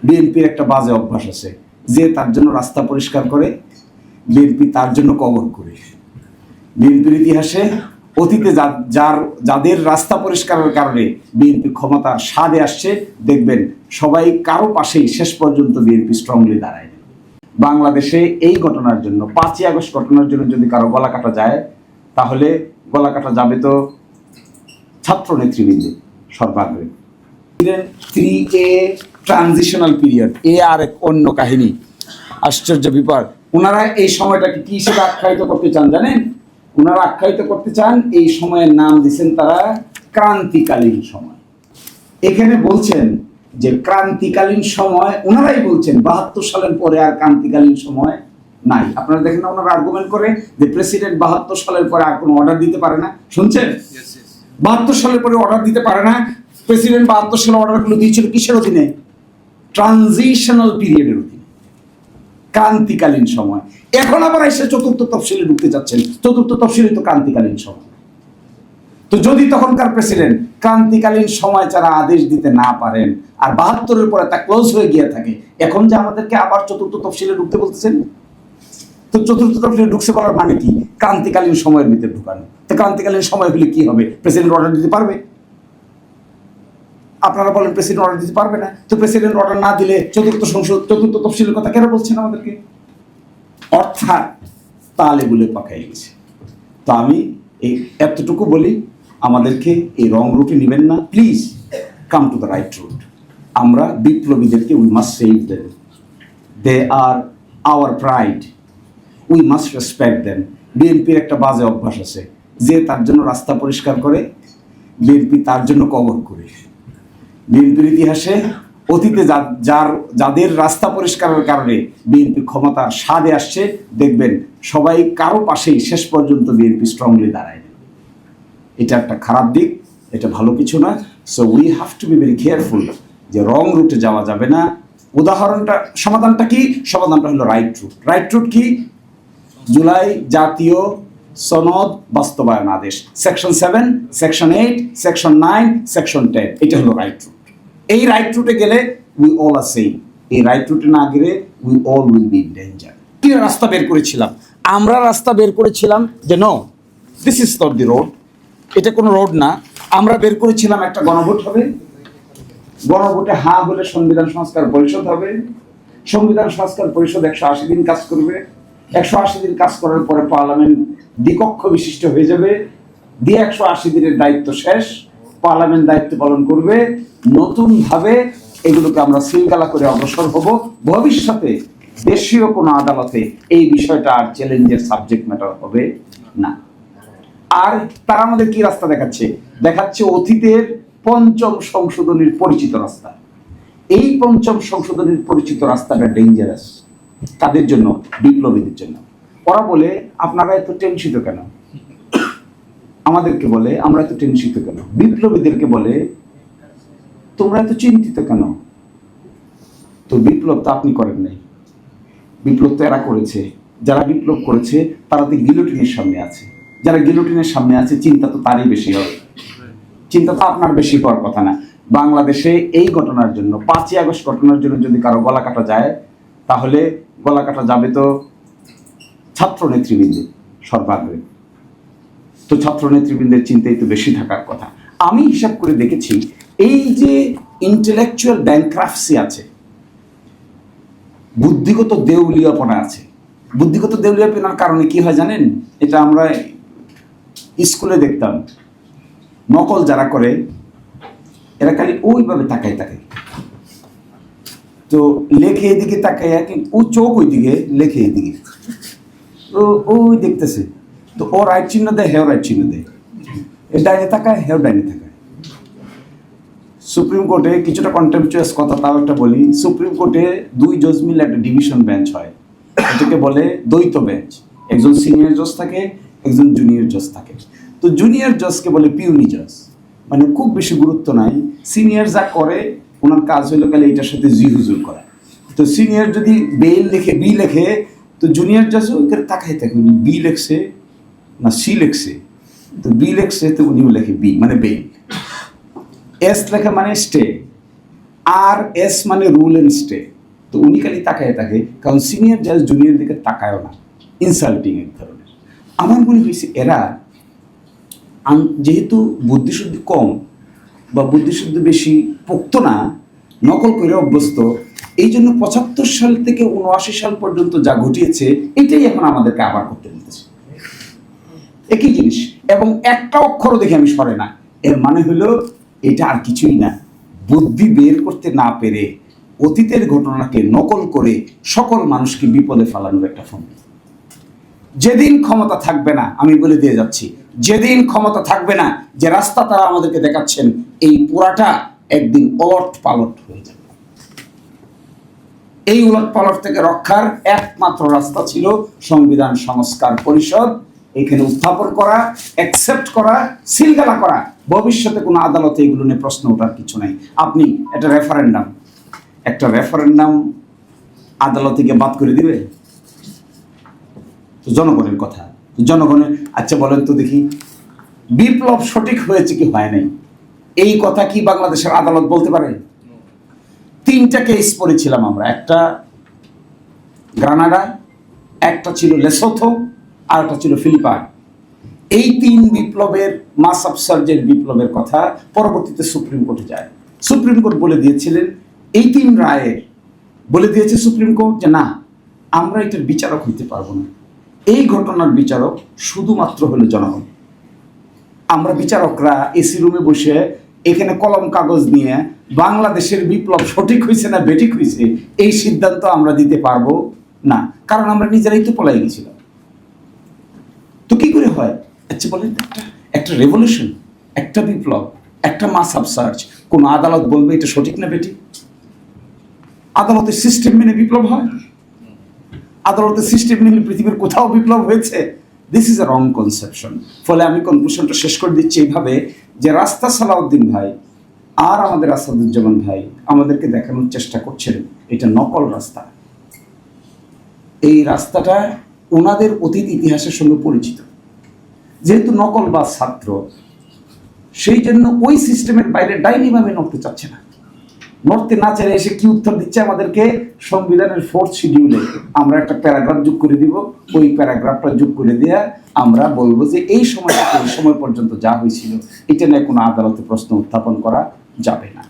বিএনপির একটা বাজে অভ্যাস আছে, যে তার জন্য রাস্তা পরিষ্কার করে বিএনপি তার জন্য কবর করে। বিএনপির ইতিহাসে অতীতে যাদের রাস্তা পরিষ্কারের কারণে বিএনপি ক্ষমতার স্বাদে আসছে, দেখবেন সবাই কারো পাশেই শেষ পর্যন্ত বিএনপি স্ট্রংলি দাঁড়ায়। বাংলাদেশে এই ঘটনার জন্য, 5ই আগস্ট ঘটনার জন্য যদি কারো গলা কাটা যায়, তাহলে গলা কাটা যাবে তো ছাত্র নেতৃবৃন্দ সর্বাগ্রে। 3A ট্রানজিশনাল পিরিয়ড, এ আর এক অন্য কাহিনী, আশ্চর্য ব্যাপার। ওনারা এই সময়টাকে কি হিসেবে আখ্যায়িত করতে চান জানেন? ওনারা আখ্যায়িত করতে চান, এই সময়ের নাম দিচ্ছেন তারা ক্রান্তিকালীন সময়। এখানে বলছেন যে ক্রান্তিকালীন সময়, ওনারাই বলছেন 72 সালের পরে আর ক্রান্তিকালীন সময় নাই। আপনারা দেখেন না, ওনারা আর্গুমেন্ট করে যে প্রেসিডেন্ট 72 সালের পরে আর কোনো অর্ডার দিতে পারে না। শুনছেন? 72 সালের পরে অর্ডার দিতে পারে না। প্রেসিডেন্ট 72 সালে অর্ডারগুলো দিয়েছিল কিসের অধীনে? ট্রানজিশনাল পিরিয়ডের অধীনে, ক্রান্তিকালীন সময়। এখন আবার এসে চতুর্থ তফসিলে ঢুকতে যাচ্ছেন। চতুর্থ তফসিলে তো ক্রান্তিকালীন সময়। তো যদি তখনকার প্রেসিডেন্ট ক্রান্তিকালীন সময় ছাড়া আদেশ দিতে না পারেন আর 72-এর পরে তা ক্লোজ হয়ে গিয়ে থাকে, এখন যে আমাদেরকে আবার চতুর্থ তফসিলে ঢুকতে বলতেছেন, তো চতুর্থ তফসিলে ঢুকছে বলার মানে কি? ক্রান্তিকালীন সময়ের ভিতরে ঢুকানো। তো ক্রান্তিকালীন সময় হলে কি হবে? প্রেসিডেন্ট অর্ডার দিতে পারবে? আপনারা বলেন প্রেসিডেন্ট অর্ডার দিতে পারবে না। তো প্রেসিডেন্ট অর্ডার না দিলে চতুর্থ তফসিলের কথা কেন বলছেন আমাদেরকে? অর্থাৎ তালে গুলে পাকাই গেছে। তো আমি এই এতটুকু বলি, আমাদেরকে এই রং রুটে নেবেন না please, come to the right route. আমরা বিপ্লবীদেরকে we must save them, they are our pride, we must respect them. বিএনপির একটা বাজে অভ্যাস আছে, যে তার জন্য রাস্তা পরিষ্কার করে বিএনপি তার জন্য কবর করে। বিএনপির ইতিহাসে অতীতে যাদের রাস্তা পরিষ্কারের কারণে বিএনপি ক্ষমতার স্বাদে আসছে, দেখবেন সবাই কারো পাশেই শেষ পর্যন্ত বিএনপি স্ট্রংলি দাঁড়ায়। এটা একটা খারাপ দিক, এটা ভালো কিছু না। So we have to be very careful যে রং রুটে যাওয়া যাবে না। সমাধানটা কি? সমাধানটা হলো রাইট রুট। রাইট রুট কি? জুলাই জাতীয় সনদ বাস্তবায়ন আদেশ, সেকশন 7, সেকশন 8, সেকশন 9, সেকশন 10, এটা হলো রাইট রুট। এই রাইট রুটে গেলে উই অল আর সেম। এই রাইট রুটে না গেলে we all will be in danger. কি রাস্তা বের করেছিলাম? আমরা রাস্তা বের করেছিলাম যে no, this is not the road, এটা কোনো রোড না। আমরা বের করেছিলাম একটা গণভোট হবে, গণভোটে হ্যাঁ হলে সংবিধান সংস্কার পরিষদ হবে, সংবিধান সংস্কার পরিষদ 180 দিন কাজ করবে, 180 দিন কাজ করার পরে পার্লামেন্ট দ্বিকক্ষ বিশিষ্ট হয়ে যাবে, 180 দিনের দায়িত্ব শেষ, পার্লামেন্ট দায়িত্ব পালন করবে। নতুন ভাবে এগুলোকে আমরা শৃঙ্খলা করে অগ্রসর হব। ভবিষ্যতে দেশীয় কোনো আদালতে এই বিষয়টা আর চ্যালেঞ্জের সাবজেক্ট ম্যাটার হবে না। আর তারা আমাদের কি রাস্তা দেখাচ্ছে অতীতের 5ম সংশোধনীর পরিচিত রাস্তা। এই 5ম সংশোধনীর পরিচিত রাস্তাটা ডেঞ্জারাস। তাদের জন্য, বিপ্লবীদের জন্য। ওরা বলে আপনারা এত টেনশিত কেন? আমাদেরকে বলে আমরা এত টেনশিত কেন? বিপ্লবীদেরকে বলে তোমরা এত চিন্তিত কেন? তো বিপ্লব তো আপনি করেন নাই, বিপ্লব তো এরা করেছে। যারা বিপ্লব করেছে তারা তো গিলোটিনের সামনে আছে। যারা গিলোটিনের সামনে আছে, চিন্তা তো তারই বেশি হবে। চিন্তা তো আপনার বেশি হওয়ার কথা না। বাংলাদেশে এই ঘটনার জন্য, 5ই আগস্ট ঘটনার জন্য যদি কারো গলা কাটা যায়, তাহলে গলা কাটা যাবে তো ছাত্র নেতৃবৃন্দ সর্বাগ্রে। তো ছাত্র নেতৃবৃন্দের চিন্তাই তো বেশি থাকার কথা। আমি হিসাব করে দেখেছি, এই যে ইন্টেলেকচুয়াল ব্যাংক্রাফসি আছে, বুদ্ধিগত দেউলিয়াপনা আছে। বুদ্ধিগত দেউলিয়াপনার কারণে কি হয় জানেন? এটা আমরা স্কুলে দেখতাম, নকল যারা করে এরা খালি ওইভাবে তাকায়। তো লেখে এদিকে তাকায়, ও চোখ ওইদিকে, লেখে এদিকে, তো ওই দেখতেছে। তো ও রাইট চিহ্ন দেয়, হেও রাইট চিহ্ন দেয়, এ ডাইনে তাকায়, হেও ডাইনে তাকায়। সুপ্রিম কোর্টে কিছুটা কন্টেম্পচুয়াস কথা তাও একটা বলি, সুপ্রিম কোর্টে 2 জজ মিলে একটা ডিভিশন বেঞ্চ হয়, এটাকে বলে দ্বৈত বেঞ্চ। একজন সিনিয়র জজ থাকে, একজন জুনিয়র জজ থাকে। তো জুনিয়র জজকে বলে পিউনি জজ, মানে খুব বেশি গুরুত্ব নাই। সিনিয়র যা করে ওনার কাজ হইলো গেলে এটার সাথে জি হুজুর করা। তো সিনিয়র যদি বেল লেখে, বি লেখে, তো জুনিয়র জজ ওইখানে তাকাই থাকে, উনি বি লেখছে না সি লেখছে। তো বি লেখছে, তো উনিও লেখে বি, মানে বেল। এস লেখা মানে স্টে, আর এস মানে রুল অ্যান্ড স্টে। তো উনি খালি তাকায় থাকে, কারণ সিনিয়র জাজ জুনিয়র দিকে তাকায়ও না, ইনসাল্টিং এক ধরনের। আমার মনে হয়েছে এরা যেহেতু বুদ্ধিশুদ্ধি কম বা বুদ্ধিশুদ্ধি বেশি পোক্ত না, নকল করে অভ্যস্ত, এই জন্য 75 সাল থেকে 79 সাল পর্যন্ত যা ঘটিয়েছে এটাই এখন আমাদেরকে আবার করতে বলতেছে, একই জিনিস। এবং একটা অক্ষরও দেখে আমি সরে না। এর মানে হলো এটা আর কিছুই না, বুদ্ধি বের করতে না পেরে অতীতের ঘটনাকে নকল করে সকল মানুষকে বিপদে ফেলানোর একটা ফন্দি। যেদিন ক্ষমতা থাকবে না, আমি বলে দিয়ে যাচ্ছি, যেদিন ক্ষমতা থাকবে না, যে রাস্তা তারা আমাদেরকে দেখাচ্ছেন, এই পুরাটা একদিন ওলট পালট হয়ে যাবে। এই উলট পালট থেকে রক্ষার একমাত্র রাস্তা ছিল সংবিধান সংস্কার পরিষদ, এখানে উত্থাপন করা, অ্যাকসেপ্ট করা, সিলগালা করা। ভবিষ্যতে কোনো আদালতে এগুলো নিয়ে প্রশ্ন ওঠার কিছু নাই। আপনি একটা রেফারেন্ডাম আদালত থেকে বাদ করে দিবে? তো জনগণের কথা, জনগণের, আচ্ছা বলেন তো দেখি, বিপ্লব সঠিক হয়েছে কি হয় নাই, এই কথা কি বাংলাদেশের আদালত বলতে পারে? 3টা কেস পড়েছিলাম আমরা, একটা গ্রানাডা, একটা ছিল লেসোথো, আর একটা ছিল ফিলিপাইন। এই 3 বিপ্লবের, মাস আপসার্জের বিপ্লবের কথা পরবর্তীতে সুপ্রিম কোর্টে যায়। সুপ্রিম কোর্ট বলে দিয়েছিলেন, এই 3 রায়ের বলে দিয়েছে সুপ্রিম কোর্ট যে না, আমরা এটার বিচারক হইতে পারবো না, এই ঘটনার বিচারক শুধুমাত্র হলো জনগণ। আমরা বিচারকরা এসি রুমে বসে এখানে কলম কাগজ নিয়ে বাংলাদেশের বিপ্লব সঠিক হয়েছে না বেঠিক হয়েছে এই সিদ্ধান্ত আমরা দিতে পারবো না, কারণ আমরা নিজেরাই তো পলাই গেছিলাম। তো কি করে হয়? আচ্ছা বলেন, একটা রেভলিউশন, একটা বিপ্লব, একটা মাস আপসার্জ, কোন আদালত বলবে এটা সঠিক না বেঠিক? আদালতের সিস্টেম মেনে বিপ্লব হয়? আদালতের সিস্টেম মেনে পৃথিবীর কোথাও বিপ্লব হয়েছে? This is a wrong conception. ফলে আমি কনক্লুশনটা শেষ করে দিচ্ছি এইভাবে, যে রাস্তা সালাউদ্দিন ভাই আর আমাদের আসাদুজ্জামান ভাই আমাদেরকে দেখানোর চেষ্টা করছেন এটা নকল রাস্তা। এই রাস্তাটা ওনাদের অতীত ইতিহাসের সঙ্গে পরিচিত, যেহেতু নকল বা ছাত্র, সেই জন্য ওই সিস্টেমের বাইরে ডাইনিভাবে নড়তে চাচ্ছে না। নড়তে না চাইলে এসে কি উত্তর দিচ্ছে আমাদেরকে? সংবিধানের 4th শিডিউলে আমরা একটা প্যারাগ্রাফ যোগ করে দিব, ওই প্যারাগ্রাফটা যোগ করে দিয়ে আমরা বলবো যে এই সময় থেকে এই সময় পর্যন্ত যা হয়েছিল এটা নিয়ে কোনো আদালতে প্রশ্ন উত্থাপন করা যাবে না।